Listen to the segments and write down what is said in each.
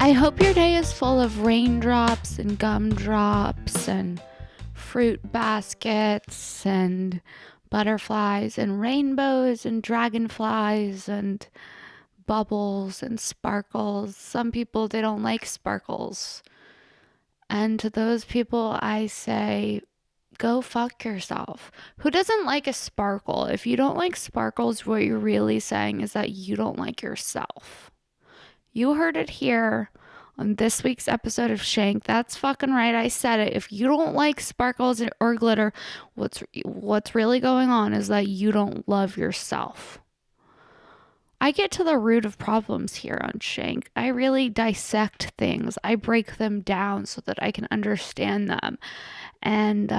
I hope your day is full of raindrops and gumdrops and fruit baskets and butterflies and rainbows and dragonflies and bubbles and sparkles. Some people, they don't like sparkles. And to those people, I say, go fuck yourself. Who doesn't like a sparkle? If you don't like sparkles, what you're really saying is that you don't like yourself. You heard it here on this week's episode of Shank. That's fucking right. I said it. If you don't like sparkles or glitter, what's really going on is that you don't love yourself. I get to the root of problems here on Shank. I really dissect things. I break them down so that I can understand them. And,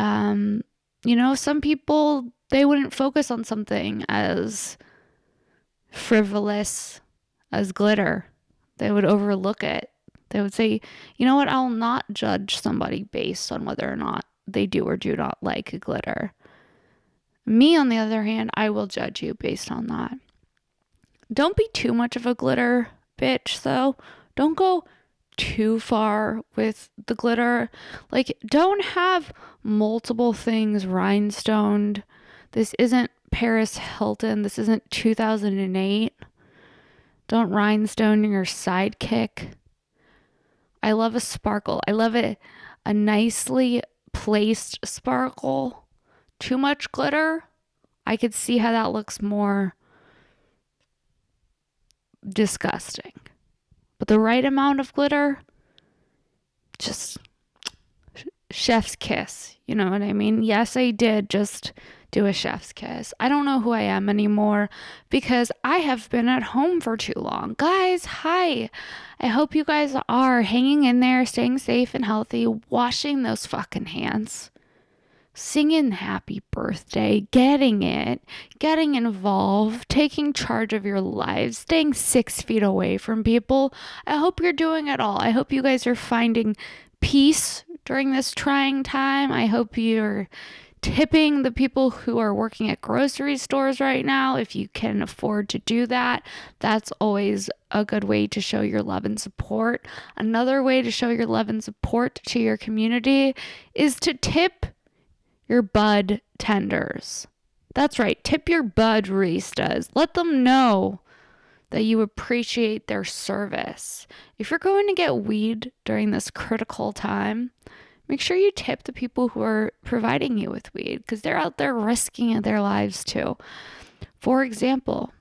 some people, they wouldn't focus on something as frivolous as glitter. They would overlook it. They would say, you know what, I'll not judge somebody based on whether or not they do or do not like glitter. Me, on the other hand, I will judge you based on that. Don't be too much of a glitter bitch, though. Don't go too far with the glitter. Like, don't have multiple things rhinestoned. This isn't Paris Hilton. This isn't 2008. Don't rhinestone your sidekick. I love a sparkle. I love a nicely placed sparkle. Too much glitter, I could see how that looks more disgusting. But the right amount of glitter, just chef's kiss. You know what I mean? Yes, I did just do a chef's kiss. I don't know who I am anymore because I have been at home for too long. Guys, hi. I hope you guys are hanging in there, staying safe and healthy, washing those fucking hands, singing happy birthday, getting involved, taking charge of your lives, staying 6 feet away from people. I hope you're doing it all. I hope you guys are finding peace during this trying time. I hope you're tipping the people who are working at grocery stores right now. If you can afford to do that, that's always a good way to show your love and support. Another way to show your love and support to your community is to tip your bud tenders. That's right, tip your bud baristas. Let them know that you appreciate their service. If you're going to get weed during this critical time, make sure you tip the people who are providing you with weed because they're out there risking their lives too. For example,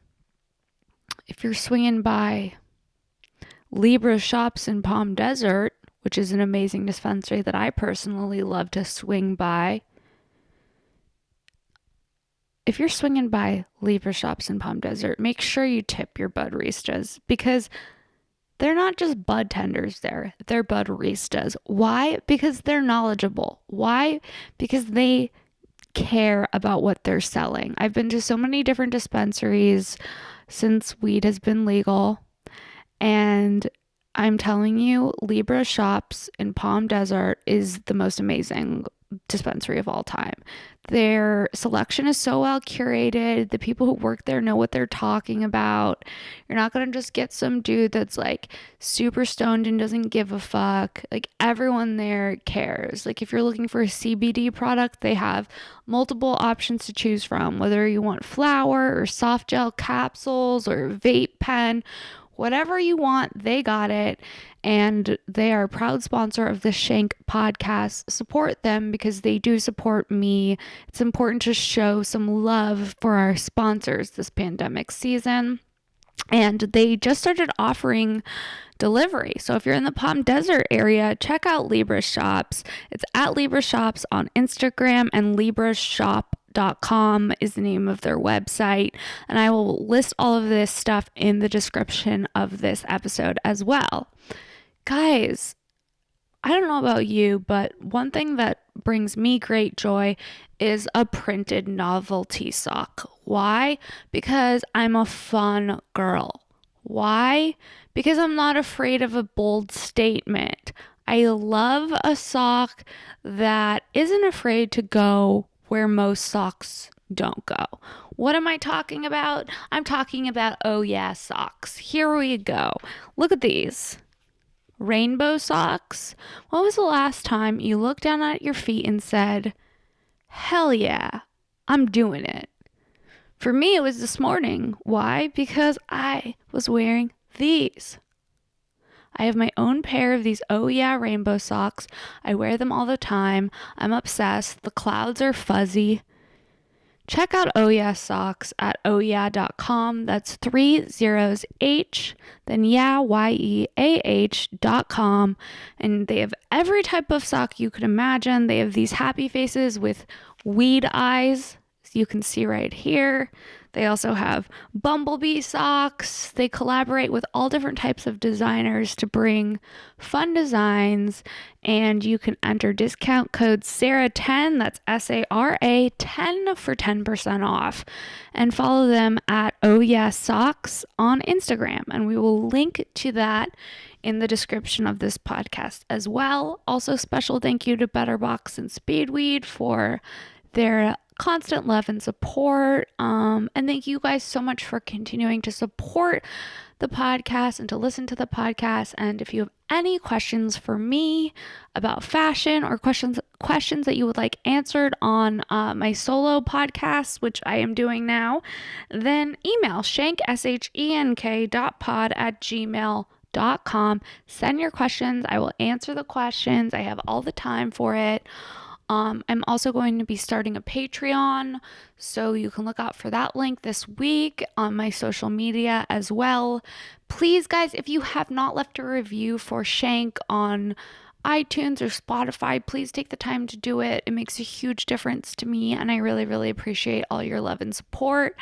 if you're swinging by Libra Shops in Palm Desert, which is an amazing dispensary that I personally love to swing by, if you're swinging by Libra Shops in Palm Desert, make sure you tip your bud baristas because they're not just bud tenders there. They're bud baristas. Why? Because they're knowledgeable. Why? Because they care about what they're selling. I've been to so many different dispensaries since weed has been legal, and I'm telling you, Libra Shops in Palm Desert is the most amazing dispensary of all time. Their selection is so well curated. The people who work there know what they're talking about. You're not going to just get some dude that's like super stoned and doesn't give a fuck. Like, everyone there cares. Like, if you're looking for a CBD product, they have multiple options to choose from, whether you want flower or soft gel capsules or vape pen. Whatever you want, they got it. And they are a proud sponsor of the Shank podcast. Support them because they do support me. It's important to show some love for our sponsors this pandemic season. And they just started offering delivery. So if you're in the Palm Desert area, check out Libra Shops. It's at Libra Shops on Instagram, and librashop.com is the name of their website. And I will list all of this stuff in the description of this episode as well. Guys, I don't know about you, but one thing that brings me great joy is a printed novelty sock. Why? Because I'm a fun girl. Why? Because I'm not afraid of a bold statement. I love a sock that isn't afraid to go where most socks don't go. What am I talking about? I'm talking about Oh Yeah socks. Here we go. Look at these. rainbow socks. When was the last time you looked down at your feet and said, hell yeah, I'm doing it? For me, it was this morning. Why? Because I was wearing these. I have my own pair of these Oh Yeah rainbow socks. I wear them all the time. I'm obsessed. The clouds are fuzzy. Check out Oh Yeah socks at ohyeah.com. That's 3 zeros H, then yeah, YEAH.com. And they have every type of sock you could imagine. They have these happy faces with weed eyes, you can see right here. They also have bumblebee socks. They collaborate with all different types of designers to bring fun designs, and you can enter discount code SARAH10, that's SARA 10 for 10% off, and follow them at Oh Yeah Socks on Instagram, and we will link to that in the description of this podcast as well. Also, special thank you to Betterbox and Speedweed for their constant love and support. And thank you guys so much for continuing to support the podcast and to listen to the podcast. And if you have any questions for me about fashion or questions that you would like answered on my solo podcast, which I am doing now, then email shenk, shenk.pod@gmail.com. Send your questions. I will answer the questions. I have all the time for it. I'm also going to be starting a Patreon, so you can look out for that link this week on my social media as well. Please, guys, if you have not left a review for Shank on iTunes or Spotify, please take the time to do it. It makes a huge difference to me, and I really, really appreciate all your love and support.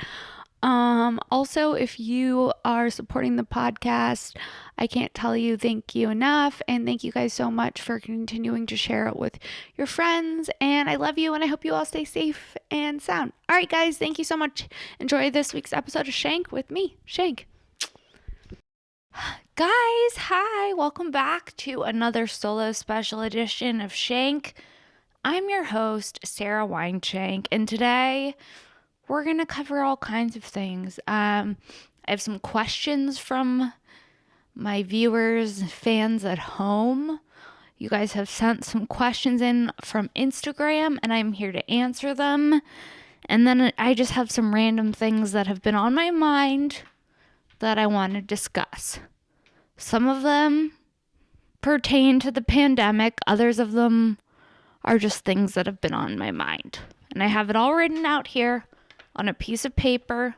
Also, if you are supporting the podcast, I can't tell you thank you enough, and thank you guys so much for continuing to share it with your friends, and I love you, and I hope you all stay safe and sound. All right, guys, thank you so much. Enjoy this week's episode of Shank with me, Shank. Guys, hi, welcome back to another solo special edition of Shank. I'm your host, Sarah Wineshank, and today we're going to cover all kinds of things. I have some questions from my viewers, fans at home. You guys have sent some questions in from Instagram, and I'm here to answer them. And then I just have some random things that have been on my mind that I want to discuss. Some of them pertain to the pandemic. Others of them are just things that have been on my mind. And I have it all written out here on a piece of paper.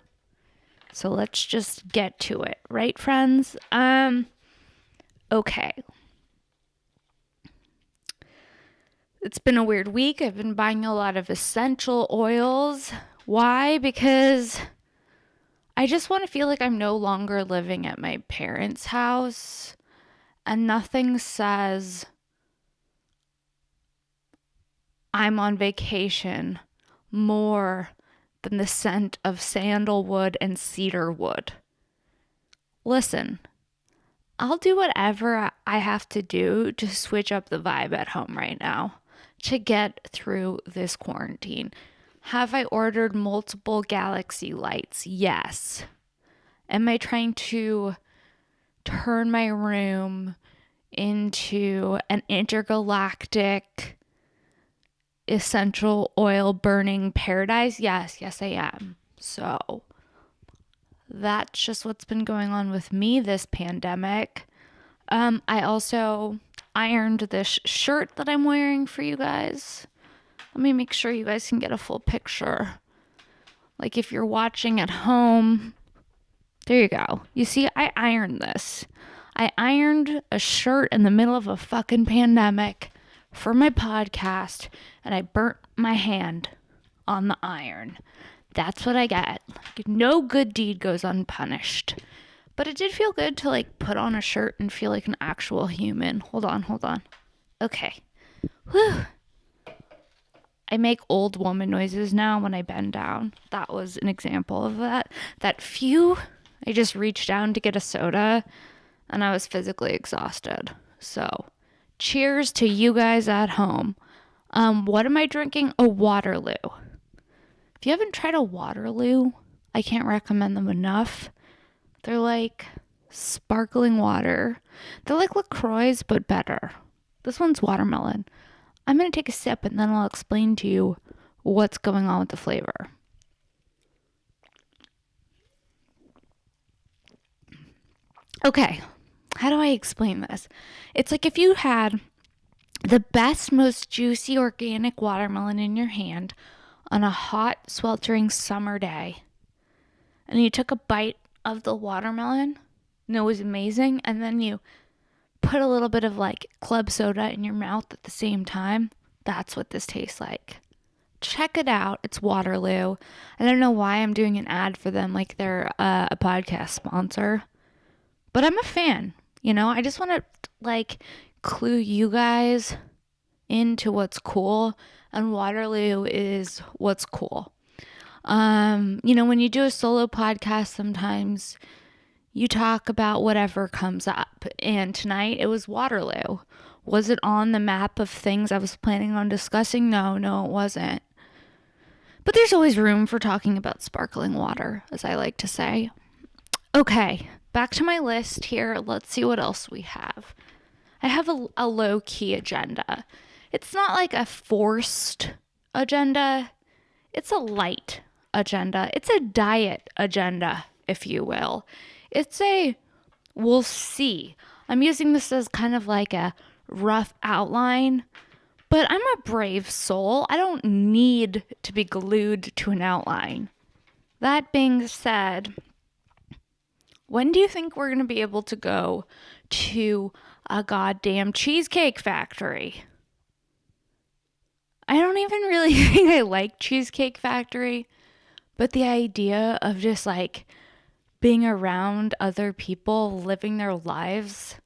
So let's just get to it, right, friends? Okay. It's been a weird week. I've been buying a lot of essential oils. Why? Because I just want to feel like I'm no longer living at my parents' house, and nothing says I'm on vacation more than the scent of sandalwood and cedarwood. Listen, I'll do whatever I have to do to switch up the vibe at home right now to get through this quarantine. Have I ordered multiple galaxy lights? Yes. Am I trying to turn my room into an intergalactic essential oil burning paradise? Yes, I am. So that's just what's been going on with me this pandemic. I also ironed this shirt that I'm wearing for you guys. Let me make sure you guys can get a full picture. Like if you're watching at home, there you go. You see, I ironed this. I ironed a shirt in the middle of a fucking pandemic for my podcast, and I burnt my hand on the iron. That's what I get. No good deed goes unpunished. But it did feel good to put on a shirt and feel like an actual human. Hold on. Okay. Whew. I make old woman noises now when I bend down. That was an example of that. I just reached down to get a soda and I was physically exhausted. So cheers to you guys at home. What am I drinking? A Waterloo. If you haven't tried a Waterloo, I can't recommend them enough. They're like sparkling water. They're like LaCroix, but better. This one's watermelon. I'm going to take a sip and then I'll explain to you what's going on with the flavor. Okay, how do I explain this? It's like if you had the best, most juicy organic watermelon in your hand on a hot, sweltering summer day, and you took a bite of the watermelon, and it was amazing, and then you put a little bit of like club soda in your mouth at the same time. That's what this tastes like. Check it out. It's Waterloo. I don't know why I'm doing an ad for them like they're a podcast sponsor, but I'm a fan. I just want to like clue you guys into what's cool, and Waterloo is what's cool. When you do a solo podcast, sometimes you talk about whatever comes up, and tonight it was Waterloo. Was it on the map of things I was planning on discussing? No, it wasn't. But there's always room for talking about sparkling water, as I like to say. Okay, back to my list here. Let's see what else we have. I have a low-key agenda. It's not like a forced agenda. It's a light agenda. It's a diet agenda, if you will. It's we'll see. I'm using this as kind of like a rough outline, but I'm a brave soul. I don't need to be glued to an outline. That being said, when do you think we're going to be able to go to a goddamn cheesecake factory? I don't even really think I like Cheesecake Factory, but the idea of just like being around other people living their lives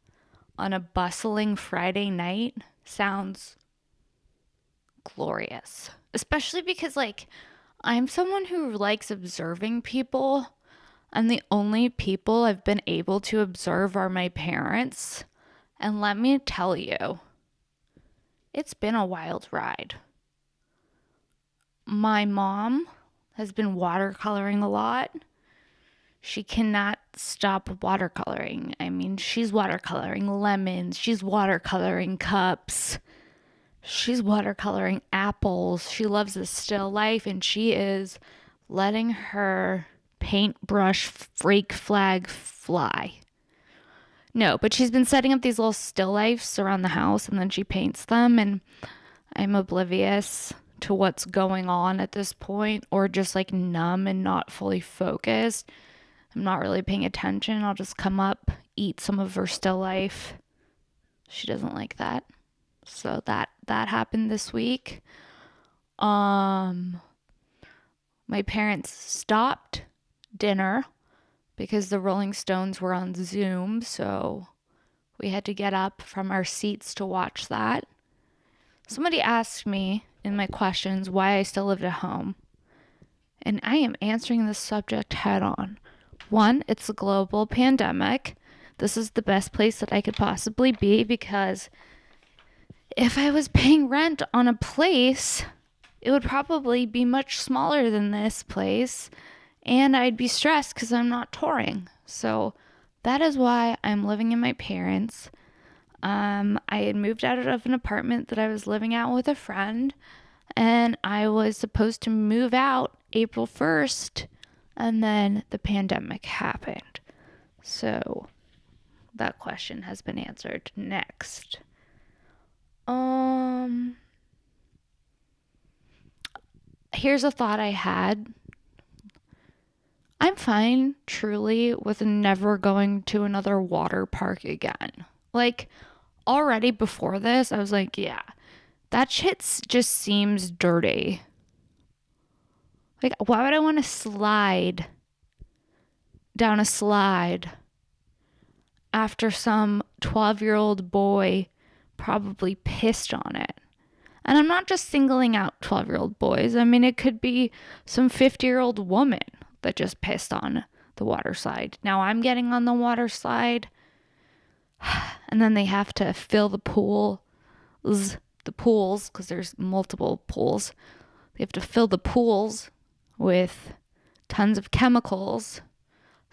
on a bustling Friday night sounds glorious. Especially because like I'm someone who likes observing people, and the only people I've been able to observe are my parents. And let me tell you, it's been a wild ride. My mom has been watercoloring a lot. She cannot stop watercoloring. I mean, she's watercoloring lemons. She's watercoloring cups. She's watercoloring apples. She loves the still life, and she is letting her paintbrush freak flag fly. No, but she's been setting up these little still lifes around the house, and then she paints them, and I'm oblivious to what's going on at this point, or just like numb and not fully focused. I'm not really paying attention. I'll just come up, eat some of her still life. She doesn't like that. So that happened this week. My parents stopped dinner because the Rolling Stones were on Zoom, so we had to get up from our seats to watch that. Somebody asked me in my questions why I still lived at home, and I am answering this subject head on. One, it's a global pandemic. This is the best place that I could possibly be, because if I was paying rent on a place, it would probably be much smaller than this place, and I'd be stressed because I'm not touring. So that is why I'm living in my parents'. I had moved out of an apartment that I was living out with a friend, and I was supposed to move out April 1st, and then the pandemic happened. So that question has been answered. Next. Here's a thought I had. I'm fine, truly, with never going to another water park again. Like, already before this, I was like, yeah, that shit just seems dirty. Like, why would I want to slide down a slide after some 12-year-old boy probably pissed on it? And I'm not just singling out 12-year-old boys. I mean, it could be some 50-year-old woman that just pissed on the water slide. Now I'm getting on the water slide, and then they have to fill the pools, because there's multiple pools. They have to fill the pools with tons of chemicals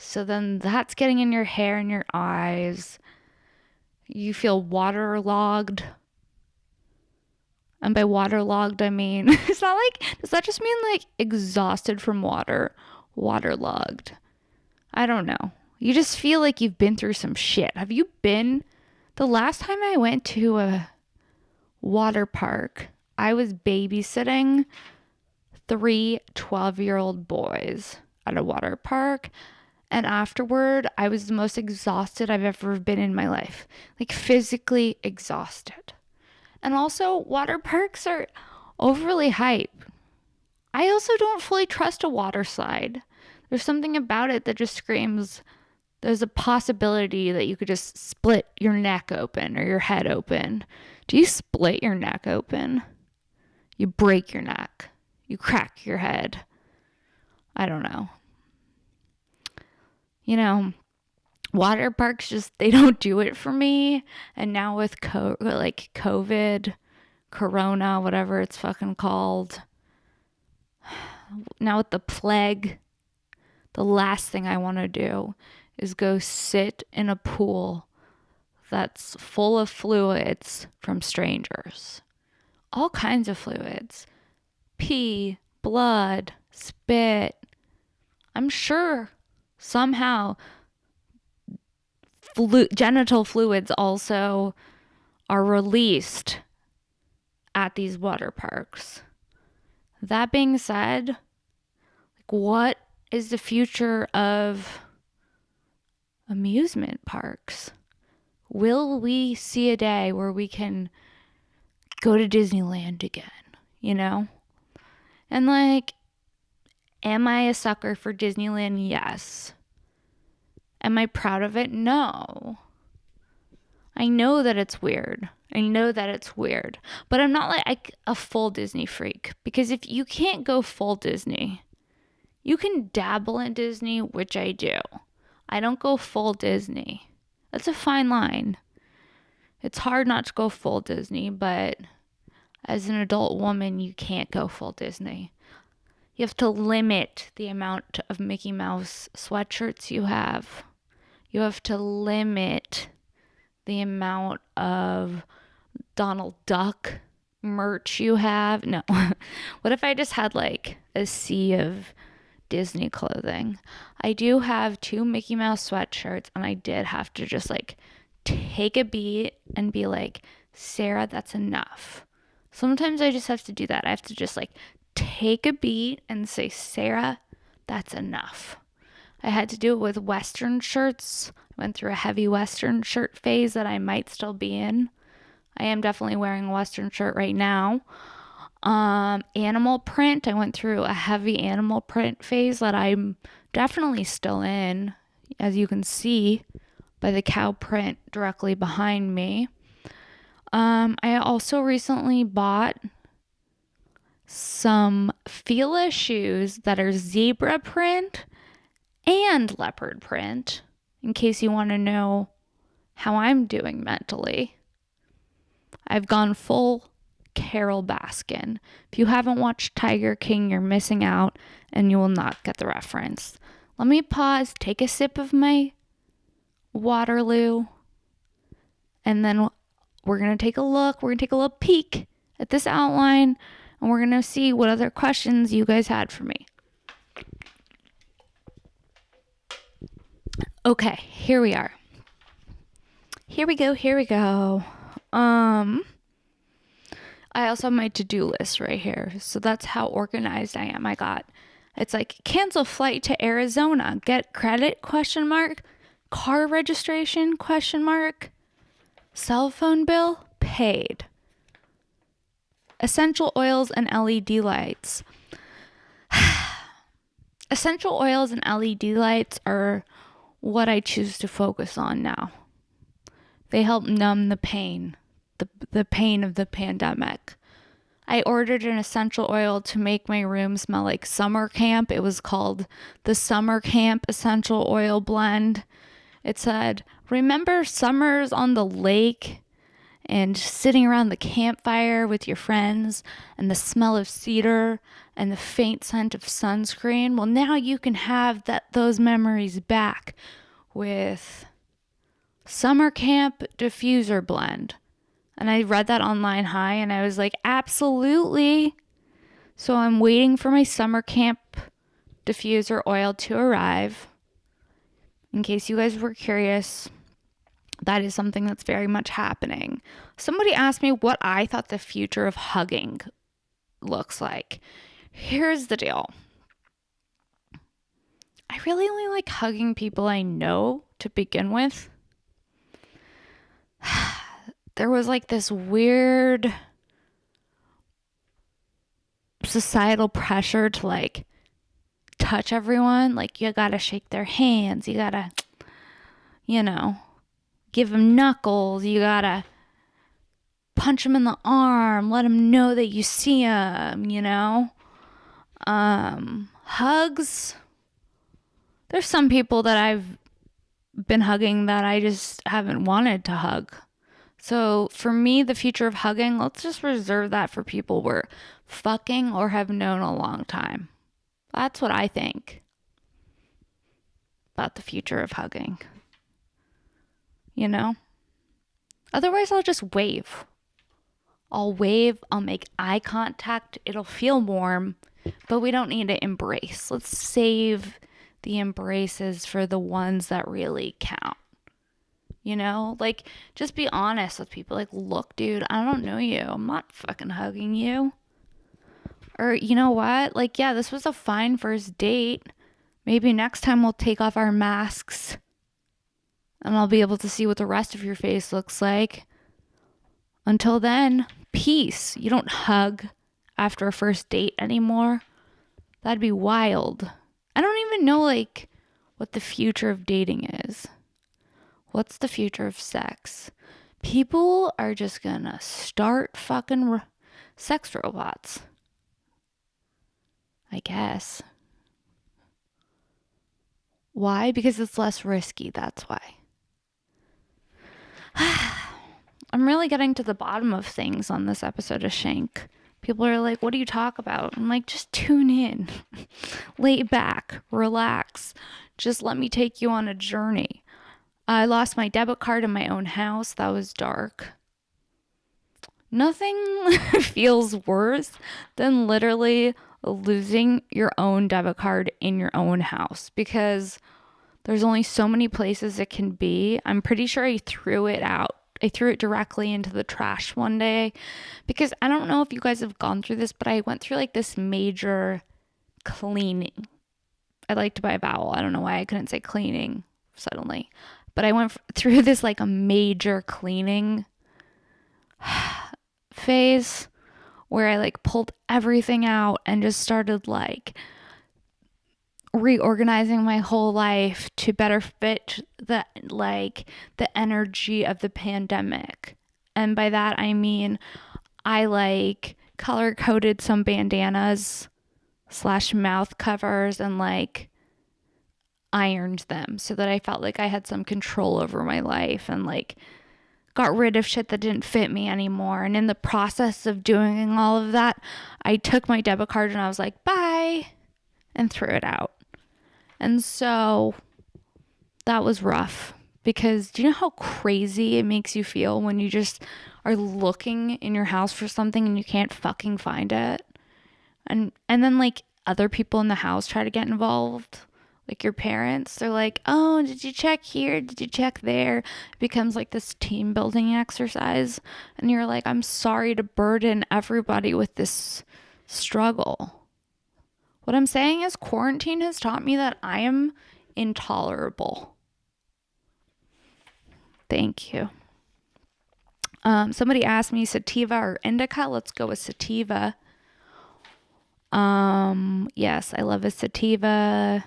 So then that's getting in your hair and your eyes. You feel waterlogged. And by waterlogged, I mean, it's not like, does that just mean like exhausted from water? Waterlogged. I don't know. You just feel like you've been through some shit. Have you been? The last time I went to a water park, I was babysitting 3 12-year-old boys at a water park. And afterward, I was the most exhausted I've ever been in my life. Like physically exhausted. And also, water parks are overly hype. I also don't fully trust a water slide. There's something about it that just screams there's a possibility that you could just split your neck open or your head open. Do you split your neck open? You break your neck. You crack your head. I don't know. You know, water parks just, they don't do it for me. And now with COVID, Corona, whatever it's fucking called, now with the plague, the last thing I want to do is go sit in a pool that's full of fluids from strangers. All kinds of fluids. Pee, blood, spit. I'm sure somehow genital fluids also are released at these water parks. That being said, like, what is the future of amusement parks? Will we see a day where we can go to Disneyland again, you know? And like, am I a sucker for Disneyland? Yes. Am I proud of it? No. I know that it's weird. But I'm not like a full Disney freak, because if you can't go full Disney, you can dabble in Disney, which I do. I don't go full Disney. That's a fine line. It's hard not to go full Disney, but as an adult woman, you can't go full Disney. You have to limit the amount of Mickey Mouse sweatshirts you have. You have to limit the amount of Donald Duck merch you have. No. What if I just had like a sea of Disney clothing? I do have 2 Mickey Mouse sweatshirts, and I did have to just like take a beat and be like, Sarah, that's enough. Sometimes I just have to do that. I have to just like take a beat and say, Sarah, that's enough. I had to do it with Western shirts. I went through a heavy Western shirt phase that I might still be in. I am definitely wearing a Western shirt right now. Animal print. I went through a heavy animal print phase that I'm definitely still in, as you can see by the cow print directly behind me. I also recently bought some Fila shoes that are zebra print and leopard print, in case you want to know how I'm doing mentally. I've gone full Carol Baskin. If you haven't watched Tiger King, you're missing out, and you will not get the reference. Let me pause, take a sip of my Waterloo, and then we're going to take a look. We're going to take a little peek at this outline, and we're going to see what other questions you guys had for me. Okay, here we are. Here we go. I also have my to-do list right here. So that's how organized I am. It's like cancel flight to Arizona, get credit, ? Car registration, ? Cell phone bill, paid. Essential oils and LED lights. Essential oils and LED lights are what I choose to focus on now. They help numb the pain, the pain of the pandemic. I ordered an essential oil to make my room smell like summer camp. It was called the Summer Camp Essential Oil Blend. It said, remember summers on the lake and sitting around the campfire with your friends and the smell of cedar and the faint scent of sunscreen. Well, now you can have those memories back with summer camp diffuser blend. And I read that online high and I was like, absolutely. So I'm waiting for my summer camp diffuser oil to arrive. In case you guys were curious, that is something that's very much happening. Somebody asked me what I thought the future of hugging looks like. Here's the deal. I really only like hugging people I know to begin with. There was like this weird societal pressure to like touch everyone. Like you gotta shake their hands. You gotta, give them knuckles. You gotta punch them in the arm. Let them know that you see them, Hugs. There's some people that I've been hugging that I just haven't wanted to hug. So for me, the future of hugging, let's just reserve that for people we're fucking or have known a long time. That's what I think about the future of hugging. Otherwise, I'll just wave. I'll wave, I'll make eye contact, it'll feel warm, but we don't need to embrace. Let's save the embraces for the ones that really count. Like, just be honest with people. Like, look, dude, I don't know you. I'm not fucking hugging you. Or, you know what? Like, yeah, this was a fine first date. Maybe next time we'll take off our masks and I'll be able to see what the rest of your face looks like. Until then, peace. You don't hug after a first date anymore. That'd be wild. I don't even know, like, what the future of dating is. What's the future of sex? People are just gonna start fucking sex robots. I guess. Why? Because it's less risky, that's why. I'm really getting to the bottom of things on this episode of Shank. People are like, what do you talk about? I'm like, just tune in. Lay back. Relax. Just let me take you on a journey. I lost my debit card in my own house. That was dark. Nothing feels worse than literally losing your own debit card in your own house because there's only so many places it can be. I'm pretty sure I threw it out. I threw it directly into the trash one day because I don't know if you guys have gone through this, but I went through like this major cleaning. I like to buy a vowel. I don't know why I couldn't say cleaning suddenly, but I went through this like a major cleaning phase where I like pulled everything out and just started like reorganizing my whole life to better fit the energy of the pandemic. And by that I mean I like color coded some bandanas / mouth covers and like ironed them so that I felt like I had some control over my life and like got rid of shit that didn't fit me anymore. And in the process of doing all of that, I took my debit card and I was like, bye, and threw it out. And so that was rough because do you know how crazy it makes you feel when you just are looking in your house for something and you can't fucking find it? And then like other people in the house try to get involved, like your parents. They're like, oh, did you check here? Did you check there? It becomes like this team building exercise. And you're like, I'm sorry to burden everybody with this struggle. What I'm saying is quarantine has taught me that I am intolerable. Thank you. Somebody asked me sativa or indica. Let's go with sativa. Yes, I love a sativa.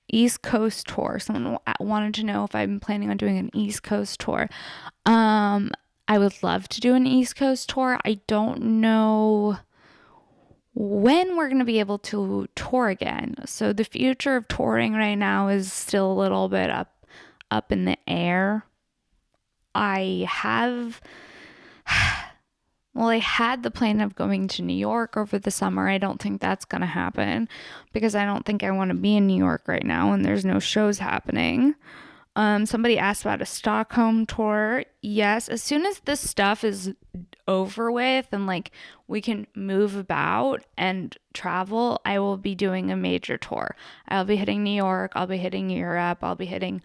East Coast tour. Someone wanted to know if I'm planning on doing an East Coast tour. I would love to do an East Coast tour. I don't know when we're going to be able to tour again. So the future of touring right now is still a little bit up in the air. I have, well, I had the plan of going to New York over the summer. I don't think that's going to happen because I don't think I want to be in New York right now and there's no shows happening. Somebody asked about a Stockholm tour. Yes, as soon as this stuff is over with and like we can move about and travel, I will be doing a major tour. I'll be hitting New York, I'll be hitting Europe, I'll be hitting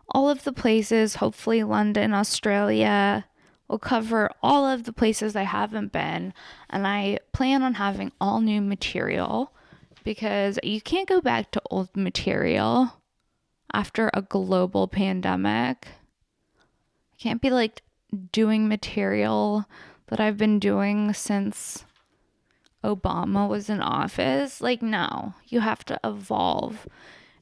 all of the places, hopefully London, Australia. We'll cover all of the places I haven't been, and I plan on having all new material because you can't go back to old material after a global pandemic. I can't be like doing material that I've been doing since Obama was in office. Like, no, you have to evolve.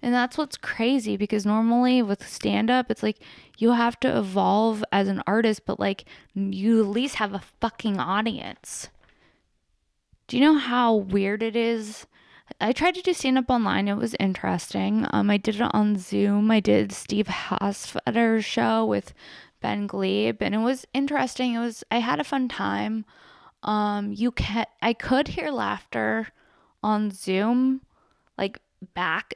And that's what's crazy because normally with stand up, it's like you have to evolve as an artist, but like you at least have a fucking audience. Do you know how weird it is? I tried to do stand up online. It was interesting. I did it on Zoom. I did Steve Hosfetter's show with Ben Glebe, and it was interesting. I had a fun time. I could hear laughter on Zoom, like back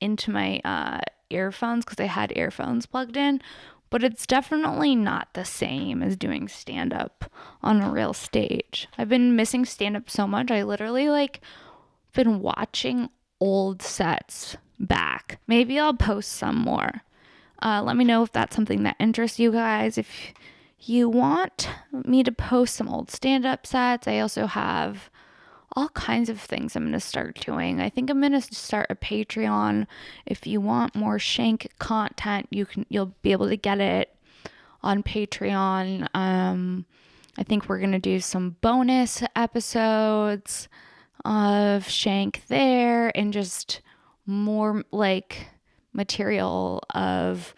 into my earphones because I had earphones plugged in, but it's definitely not the same as doing stand up on a real stage. I've been missing stand up so much. I literally like been watching old sets back. Maybe I'll post some more. Let me know if that's something that interests you guys. If you want me to post some old stand-up sets, I also have all kinds of things I'm going to start doing. I think I'm going to start a Patreon. If you want more Shank content, you'll be able to get it on Patreon. I think we're going to do some bonus episodes of Shank there and just more like material of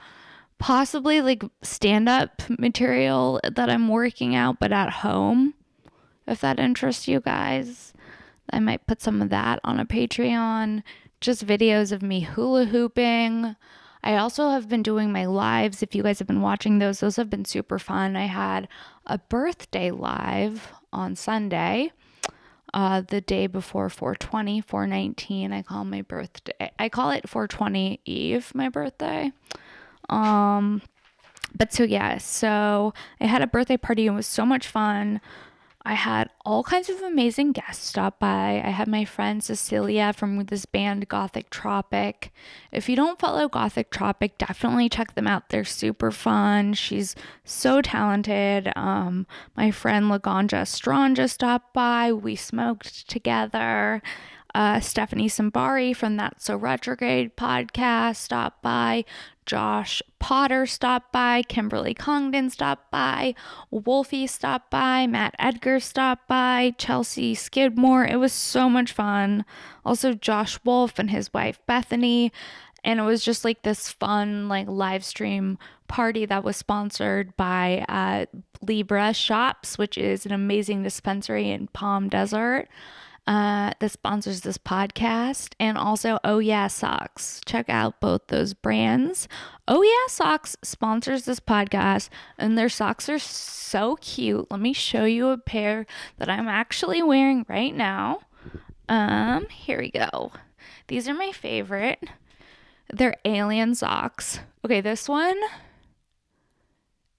possibly like stand-up material that I'm working out but at home. If that interests you guys, I might put some of that on a Patreon. Just videos of me hula hooping. I also have been doing my lives. If you guys have been watching those have been super fun. I had a birthday live on Sunday, the day before 420, 419. I call my birthday. I call it 420 Eve, my birthday. But so yeah, so I had a birthday party. It was so much fun. I had all kinds of amazing guests stop by. I had my friend Cecilia from this band Gothic Tropic. If you don't follow Gothic Tropic, definitely check them out. They're super fun. She's so talented. My friend Laganja Stranja stopped by. We smoked together. Stephanie Sambari from That's So Retrograde podcast stopped by. Josh Potter stopped by. Kimberly Congdon stopped by. Wolfie stopped by. Matt Edgar stopped by. Chelsea Skidmore. It was so much fun. Also Josh Wolf and his wife Bethany. And it was just like this fun like live stream party that was sponsored by Libra Shops, which is an amazing dispensary in Palm Desert that sponsors this podcast, and also Oh Yeah Socks. Check out both those brands. Oh Yeah Socks sponsors this podcast, and their socks are so cute. Let me show you a pair that I'm actually wearing right now. Here we go. These are my favorite. They're alien socks. Okay, this one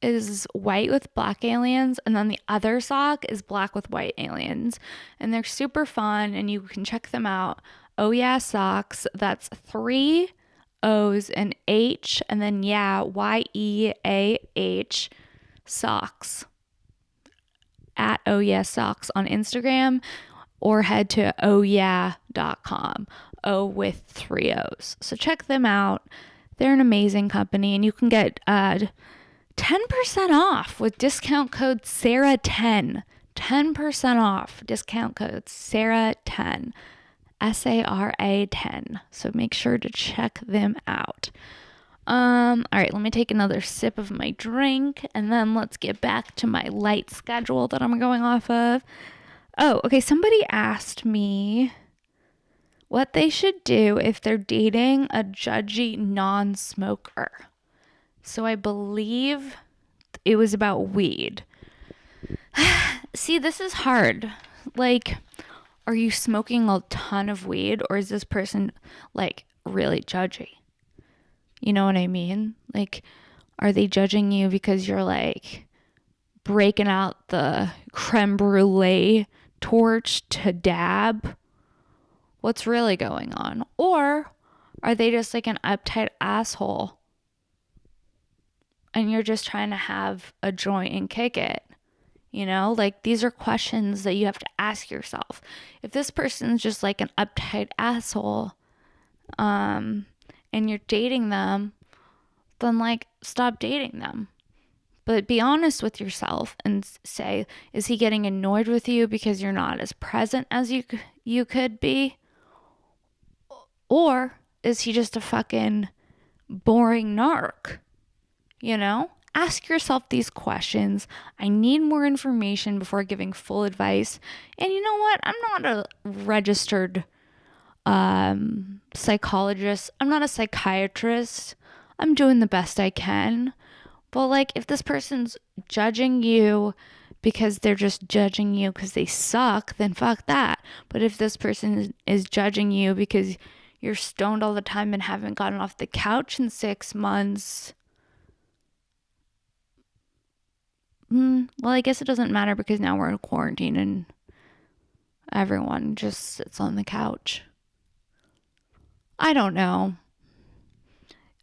is white with black aliens, and then the other sock is black with white aliens, and they're super fun, and you can check them out. Oh Yeah Socks. That's 3 O's and H, and then yeah, YEAH socks at Oh Yeah Socks on Instagram, or head to ohyeah.com. O with 3 O's. So check them out. They're an amazing company, and you can get 10% off with discount code Sarah10. 10% off. Discount code Sarah10. SARA 10. So make sure to check them out. All right, let me take another sip of my drink and then let's get back to my light schedule that I'm going off of. Oh, okay. Somebody asked me what they should do if they're dating a judgy non-smoker. So I believe it was about weed. See, this is hard. Like, are you smoking a ton of weed, or is this person like really judgy? You know what I mean? Like, are they judging you because you're like breaking out the creme brulee torch to dab? What's really going on? Or are they just like an uptight asshole and you're just trying to have a joint and kick it? You know, like these are questions that you have to ask yourself. If this person's just like an uptight asshole, and you're dating them, then like stop dating them. But be honest with yourself and say, is he getting annoyed with you because you're not as present as you could be? Or is he just a fucking boring narc? You know? Ask yourself these questions. I need more information before giving full advice. And you know what? I'm not a registered psychologist. I'm not a psychiatrist. I'm doing the best I can. But like, if this person's judging you because they're just judging you because they suck, then fuck that. But if this person is judging you because you're stoned all the time and haven't gotten off the couch in 6 months, well, I guess it doesn't matter because now we're in quarantine and everyone just sits on the couch. I don't know.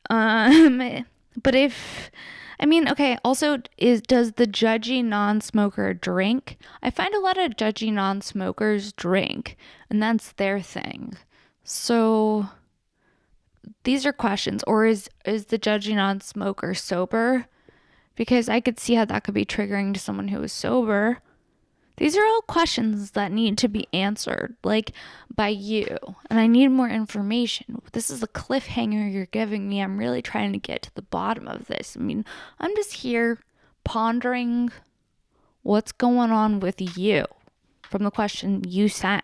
But okay, also, does the judgy non-smoker drink? I find a lot of judgy non-smokers drink, and that's their thing. So these are questions. Or is the judgy non-smoker sober? Because I could see how that could be triggering to someone who is sober. These are all questions that need to be answered, like, by you. And I need more information. This is a cliffhanger you're giving me. I'm really trying to get to the bottom of this. I mean, I'm just here pondering what's going on with you from the question you sent.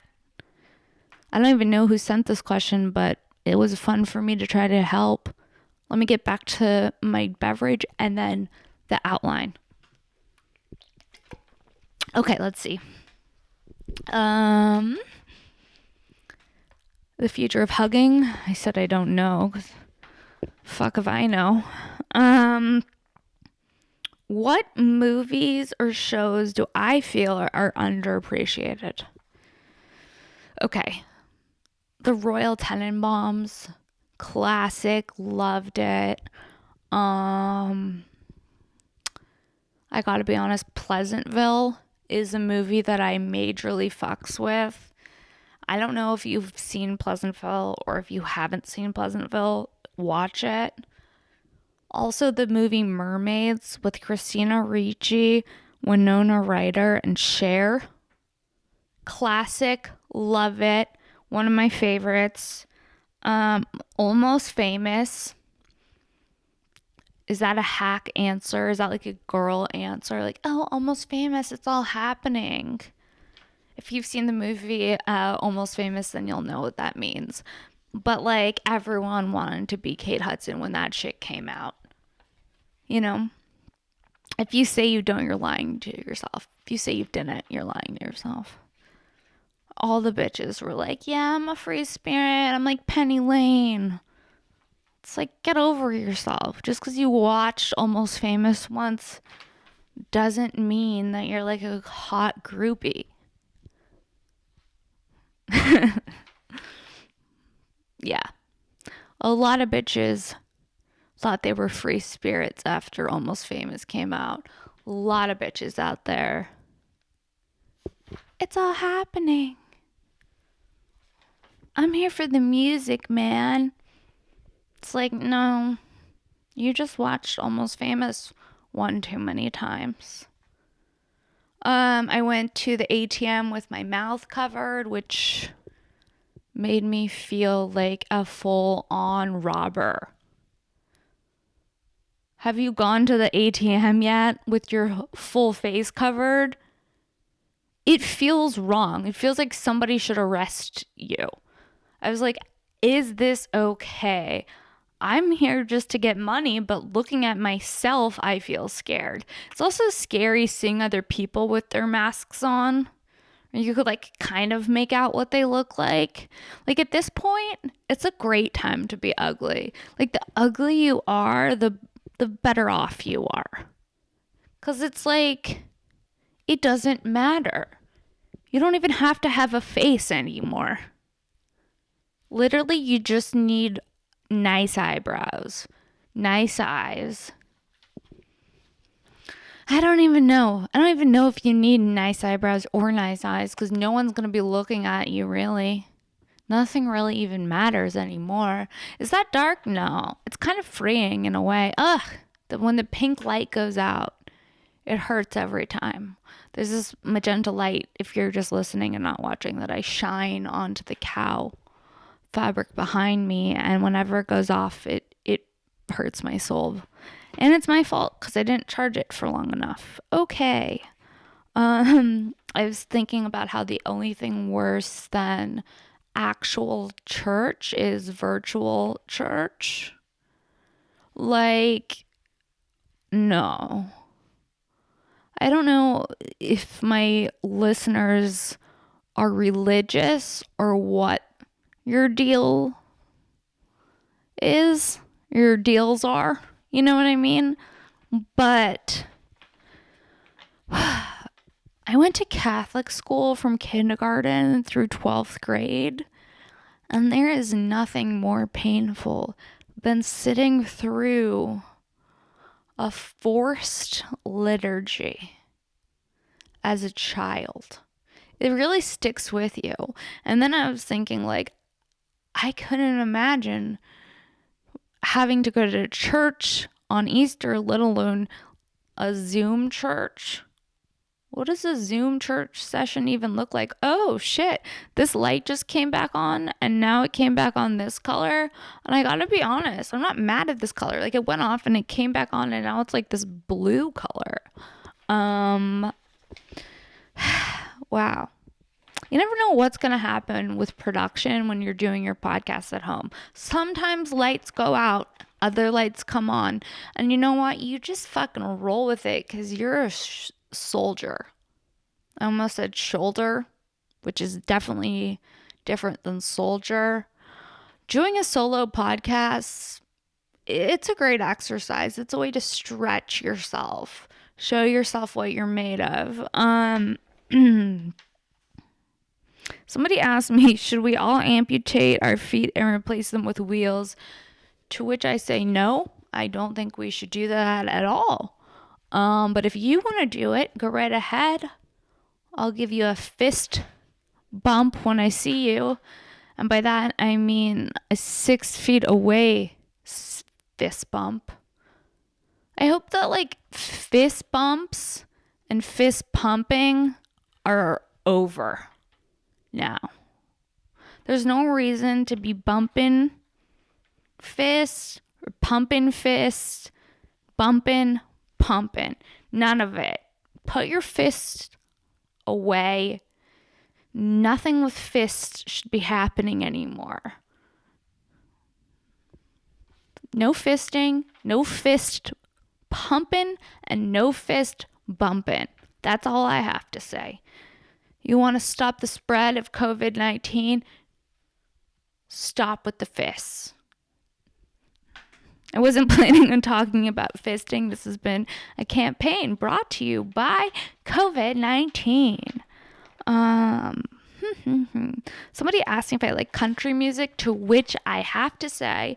I don't even know who sent this question, but it was fun for me to try to help. Let me get back to my beverage and then the outline. Okay, let's see. The future of hugging. I said I don't know. Fuck if I know. What movies or shows do I feel are underappreciated? Okay. The Royal Tenenbaums. Classic. Loved it. I gotta be honest, Pleasantville is a movie that I majorly fucks with. I don't know if you've seen Pleasantville, or if you haven't seen Pleasantville, watch it. Also, the movie Mermaids with Christina Ricci, Winona Ryder, and Cher. Classic, love it. One of my favorites. Almost Famous. Is that a hack answer? Is that like a girl answer? Like, oh, Almost Famous, it's all happening. If you've seen the movie Almost Famous, then you'll know what that means. But like, everyone wanted to be Kate Hudson when that shit came out. You know? If you say you don't, you're lying to yourself. If you say you didn't, you're lying to yourself. All the bitches were like, yeah, I'm a free spirit. I'm like Penny Lane. It's like, get over yourself. Just because you watched Almost Famous once doesn't mean that you're like a hot groupie. Yeah. A lot of bitches thought they were free spirits after Almost Famous came out. A lot of bitches out there. It's all happening. I'm here for the music, man. It's like, no, you just watched Almost Famous one too many times. I went to the ATM with my mouth covered, which made me feel like a full-on robber. Have you gone to the ATM yet with your full face covered? It feels wrong. It feels like somebody should arrest you. I was like, is this okay? I'm here just to get money, but looking at myself, I feel scared. It's also scary seeing other people with their masks on. You could like kind of make out what they look like. Like at this point, it's a great time to be ugly. Like the uglier you are, the better off you are. 'Cause it's like it doesn't matter. You don't even have to have a face anymore. Literally, you just need nice eyebrows, nice eyes. I don't even know. I don't even know if you need nice eyebrows or nice eyes because no one's going to be looking at you really. Nothing really even matters anymore. Is that dark? No. It's kind of freeing in a way. Ugh. When the pink light goes out, it hurts every time. There's this magenta light, if you're just listening and not watching, that I shine onto the cow fabric behind me, and whenever it goes off, it hurts my soul. And it's my fault because I didn't charge it for long enough. Okay. I was thinking about how the only thing worse than actual church is virtual church. Like, no. I don't know if my listeners are religious or what your deals are. You know what I mean? But I went to Catholic school from kindergarten through 12th grade, and there is nothing more painful than sitting through a forced liturgy as a child. It really sticks with you. And then I was thinking, like, I couldn't imagine having to go to church on Easter, let alone a Zoom church. What does a Zoom church session even look like? Oh shit, this light just came back on and now it came back on this color. And I gotta be honest, I'm not mad at this color. Like it went off and it came back on and now it's like this blue color. Wow. You never know what's going to happen with production when you're doing your podcast at home. Sometimes lights go out, other lights come on. And you know what? You just fucking roll with it because you're a soldier. I almost said shoulder, which is definitely different than soldier. Doing a solo podcast, it's a great exercise. It's a way to stretch yourself, show yourself what you're made of. Somebody asked me, should we all amputate our feet and replace them with wheels? To which I say, no, I don't think we should do that at all. But if you want to do it, go right ahead. I'll give you a fist bump when I see you. And by that, I mean a 6 feet away fist bump. I hope that like fist bumps and fist pumping are over now. There's no reason to be bumping fists or pumping fists, bumping, pumping. None of it. Put your fist away. Nothing with fists should be happening anymore. No fisting, no fist pumping, and no fist bumping. That's all I have to say. You want to stop the spread of COVID-19? Stop with the fists. I wasn't planning on talking about fisting. This has been a campaign brought to you by COVID-19. Somebody asked me if I like country music, to which I have to say,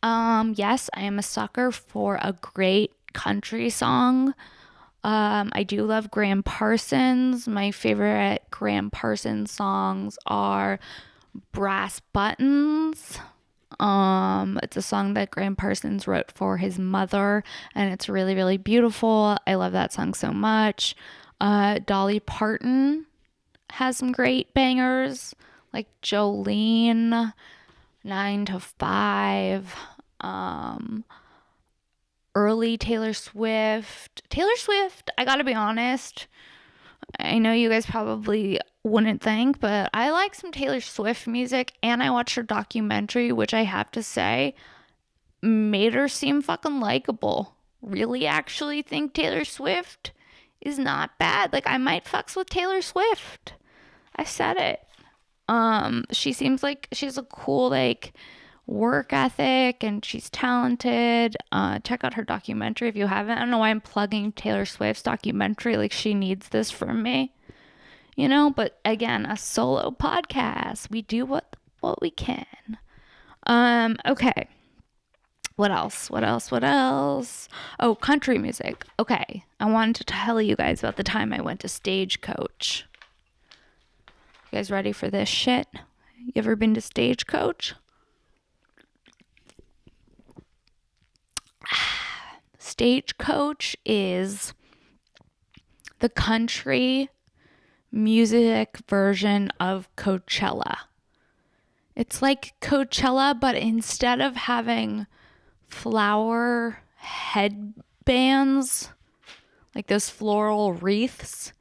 yes, I am a sucker for a great country song. I do love Graham Parsons. My favorite Graham Parsons songs are Brass Buttons. It's a song that Graham Parsons wrote for his mother, and it's really, really beautiful. I love that song so much. Dolly Parton has some great bangers, like Jolene, 9 to 5, early Taylor Swift. I gotta be honest, I know you guys probably wouldn't think, but I like some Taylor Swift music, and I watched her documentary, which I have to say, made her seem fucking likable. Really actually think Taylor Swift is not bad. Like, I might fucks with Taylor Swift. I said it. She seems like she's a cool, like, work ethic, and she's talented. Check out her documentary if you haven't. I don't know why I'm plugging Taylor Swift's documentary. Like, she needs this from me, but again, a solo podcast. We do what we can. Okay. What else? Oh, country music. Okay. I wanted to tell you guys about the time I went to Stagecoach. You guys ready for this shit? You ever been to Stagecoach? Stagecoach is the country music version of Coachella. It's like Coachella, but instead of having flower headbands, like those floral wreaths,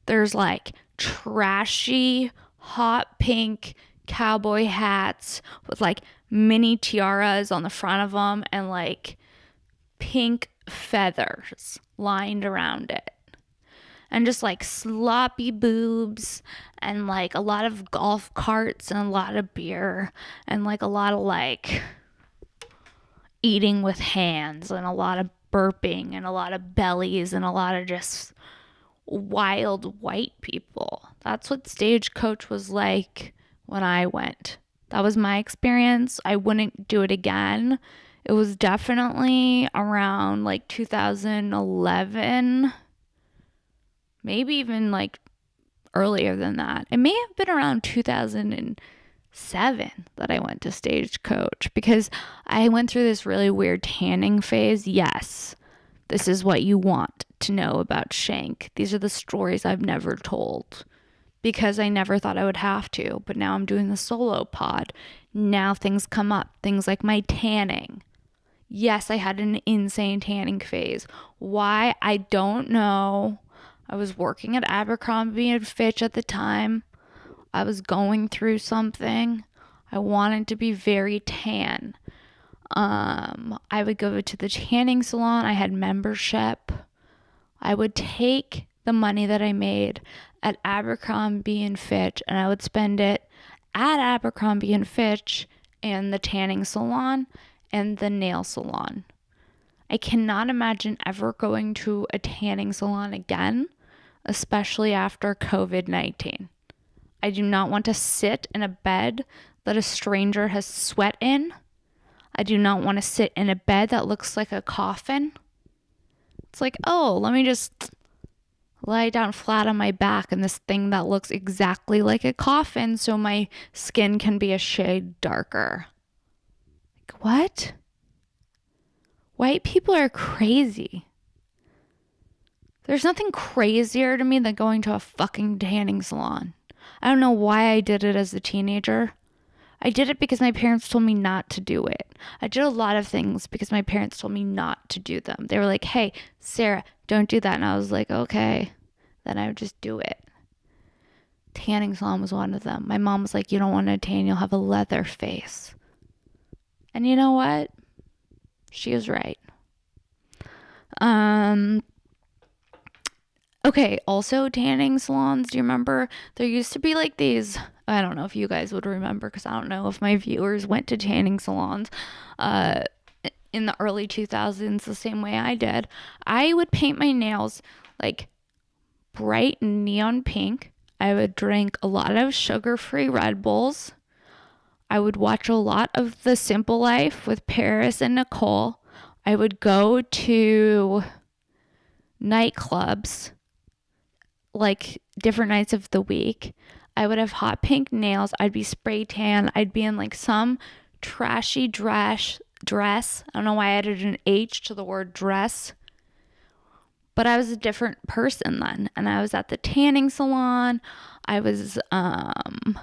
there's like trashy hot pink cowboy hats with like mini tiaras on the front of them and like pink feathers lined around it. And just like sloppy boobs and like a lot of golf carts and a lot of beer and like a lot of like eating with hands and a lot of burping and a lot of bellies and a lot of just wild white people. That's what Stagecoach was like when I went. That was my experience. I wouldn't do it again. It was definitely around like 2011. Maybe even like earlier than that. It may have been around 2007 that I went to Stagecoach because I went through this really weird tanning phase. Yes, this is what you want to know about Shank. These are the stories I've never told because I never thought I would have to. But now I'm doing the solo pod. Now things come up. Things like my tanning. Yes, I had an insane tanning phase. Why? I don't know. I was working at Abercrombie and Fitch at the time. I was going through something. I wanted to be very tan. I would go to the tanning salon. I had membership. I would take the money that I made at Abercrombie and Fitch and I would spend it at Abercrombie and Fitch and the tanning salon and the nail salon. I cannot imagine ever going to a tanning salon again, especially after COVID-19. I do not want to sit in a bed that a stranger has sweat in. I do not want to sit in a bed that looks like a coffin. It's like, oh, let me just lie down flat on my back in this thing that looks exactly like a coffin so my skin can be a shade darker. Like, what? White people are crazy. There's nothing crazier to me than going to a fucking tanning salon. I don't know why I did it as a teenager. I did it because my parents told me not to do it. I did a lot of things because my parents told me not to do them. They were like, hey, Sarah, don't do that. And I was like, okay. Then I would just do it. Tanning salon was one of them. My mom was like, you don't want to tan, you'll have a leather face. And you know what? She was right. Okay, also tanning salons. Do you remember there used to be like these, I don't know if you guys would remember because I don't know if my viewers went to tanning salons in the early 2000s the same way I did. I would paint my nails like bright neon pink. I would drink a lot of sugar-free Red Bulls. I would watch a lot of The Simple Life with Paris and Nicole. I would go to nightclubs like different nights of the week. I would have hot pink nails. I'd be spray tan. I'd be in like some trashy dress. I don't know why I added an H to the word dress. But I was a different person then. And I was at the tanning salon. It was around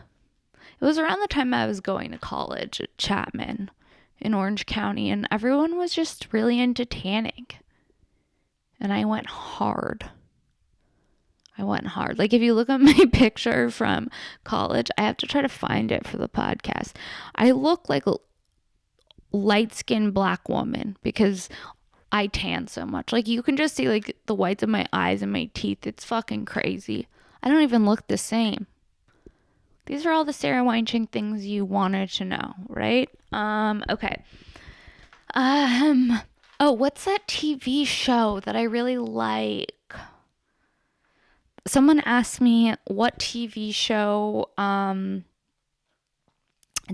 the time I was going to college at Chapman in Orange County. And everyone was just really into tanning. And I went hard. Like if you look at my picture from college, I have to try to find it for the podcast. I look like light-skinned black woman because I tan so much. Like, you can just see like the whites of my eyes and my teeth. It's fucking crazy. I don't even look the same. These are all the Sarah Weinschenk things you wanted to know, right? Okay. Oh, what's that TV show that I really like? Someone asked me what TV show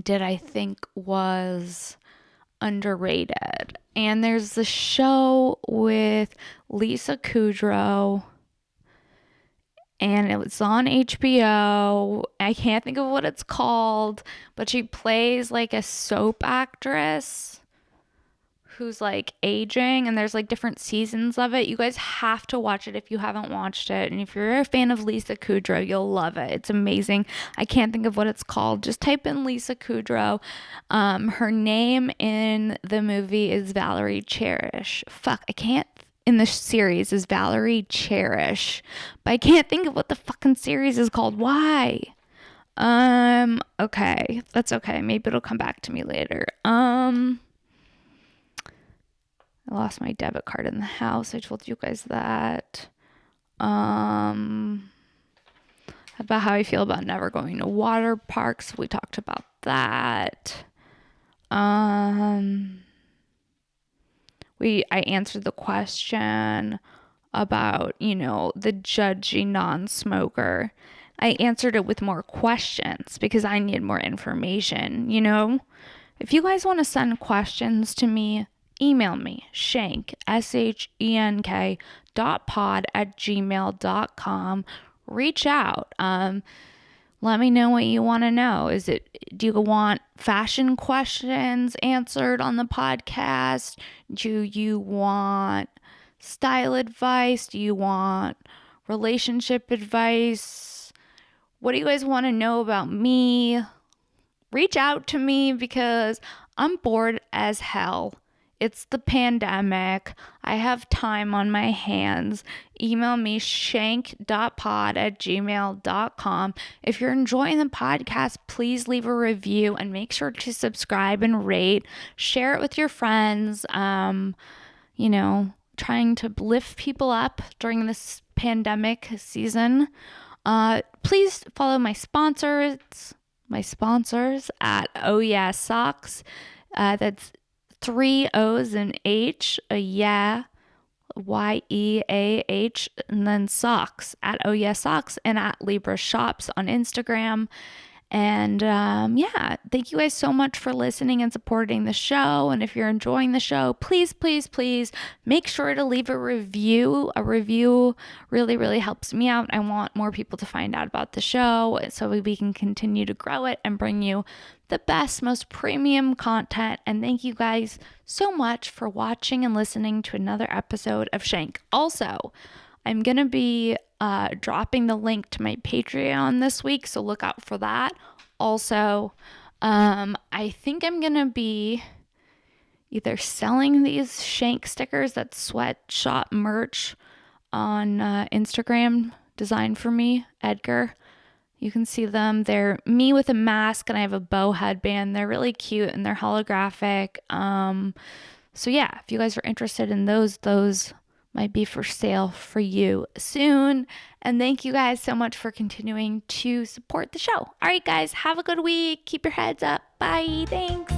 did I think was underrated. And there's the show with Lisa Kudrow, and it was on HBO. I can't think of what it's called, but she plays like a soap actress who's like aging, and there's like different seasons of it. You guys have to watch it if you haven't watched it. And if you're a fan of Lisa Kudrow, you'll love it. It's amazing. I can't think of what it's called. Just type in Lisa Kudrow. Her name in the movie is Valerie Cherish. I can't. In the series is Valerie Cherish, but I can't think of what the fucking series is called. Why? Okay, that's okay. Maybe it'll come back to me later. I lost my debit card in the house. I told you guys that. About how I feel about never going to water parks. We talked about that. I answered the question about, the judgy non-smoker. I answered it with more questions because I need more information, If you guys want to send questions to me, email me, shenk, SHENK .pod@gmail.com. Reach out. Let me know what you want to know. Do you want fashion questions answered on the podcast? Do you want style advice? Do you want relationship advice? What do you guys want to know about me? Reach out to me because I'm bored as hell. It's the pandemic. I have time on my hands. Email me shank.pod@gmail.com. If you're enjoying the podcast, please leave a review and make sure to subscribe and rate. Share it with your friends. Trying to lift people up during this pandemic season. Please follow my sponsors at Oh Yeah Socks. That's 3 O's and H, yeah, YEAH, and then socks at Oh Yeah Socks and at Libra Shops on Instagram. And thank you guys so much for listening and supporting the show. And if you're enjoying the show, please, please, please make sure to leave a review. A review really, really helps me out. I want more people to find out about the show so we can continue to grow it and bring you the best, most premium content. And thank you guys so much for watching and listening to another episode of Shank. Also, I'm going to be dropping the link to my Patreon this week, so look out for that. Also, I think I'm going to be either selling these Shank stickers, that sweatshop merch on Instagram, designed for me, Edgar. You can see them. They're me with a mask and I have a bow headband. They're really cute and they're holographic. So yeah, if you guys are interested in those might be for sale for you soon. And thank you guys so much for continuing to support the show. All right, guys, have a good week. Keep your heads up. Bye. Thanks.